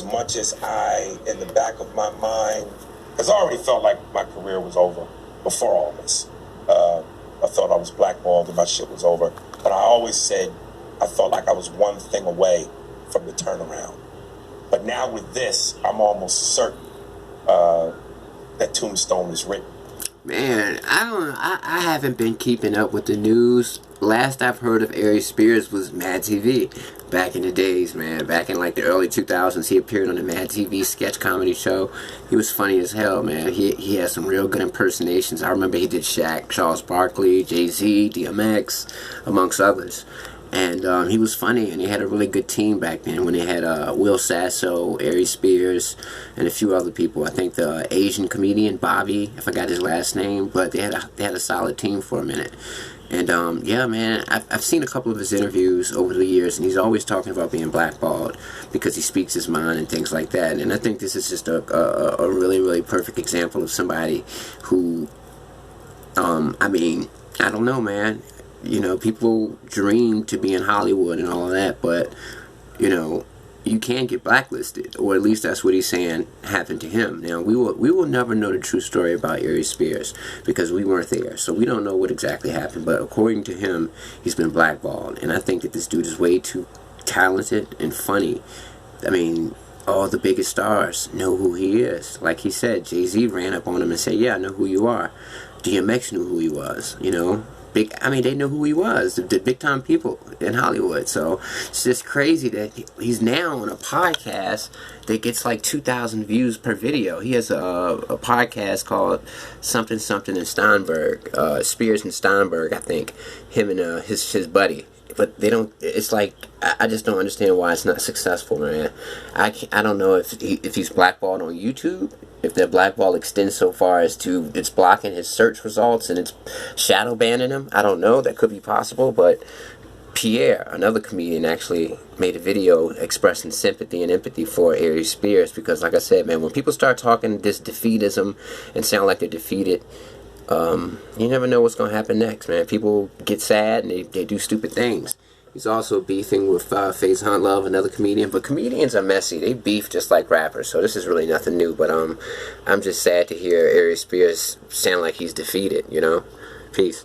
as much as I, in the back of my mind, because I already felt like my career was over before all this. I thought I was blackballed and my shit was over. But I always said I felt like I was one thing away from the turnaround. But now with this, I'm almost certain that Tombstone is written. Man, I don't know. I haven't been keeping up with the news. Last I've heard of Aries Spears was Mad TV. Back in the days, man. Back in like the early 2000s, he appeared on the Mad TV sketch comedy show. He was funny as hell, man. He had some real good impersonations. I remember he did Shaq, Charles Barkley, Jay-Z, DMX, amongst others. And he was funny, and he had a really good team back then when they had Will Sasso, Aries Spears, and a few other people. I think the Asian comedian, Bobby, I forgot his last name, but they had a solid team for a minute. And yeah, man, I've seen a couple of his interviews over the years, and he's always talking about being blackballed because he speaks his mind and things like that. And I think this is just a really, really perfect example of somebody who, I mean, I don't know, man. You know, people dream to be in Hollywood and all of that, but, you know, you can get blacklisted, or at least that's what he's saying happened to him. Now, we will never know the true story about Aries Spears because we weren't there, so we don't know what exactly happened, but according to him, he's been blackballed, and I think that this dude is way too talented and funny. I mean, all the biggest stars know who he is. Like he said, Jay-Z ran up on him and said, yeah, I know who you are. DMX knew who he was, you know. I mean, they know who he was, the big-time people in Hollywood. So it's just crazy that he's now on a podcast that gets like 2,000 views per video. He has a podcast called Something and Steinberg, Spears and Steinberg, I think, him and his buddy. But they don't. It's like I just don't understand why it's not successful, man. I don't know if he's blackballed on YouTube. If that blackball extends so far as to it's blocking his search results and it's shadow banning him. I don't know. That could be possible. But Pierre, another comedian, actually made a video expressing sympathy and empathy for Aries Spears because, like I said, man, when people start talking this defeatism and sound like they're defeated, you never know what's going to happen next, man. People get sad and they do stupid things. He's also beefing with FaZe Hunt Love, another comedian. But comedians are messy. They beef just like rappers. So this is really nothing new. But I'm just sad to hear Aries Spears sound like he's defeated, you know? Peace.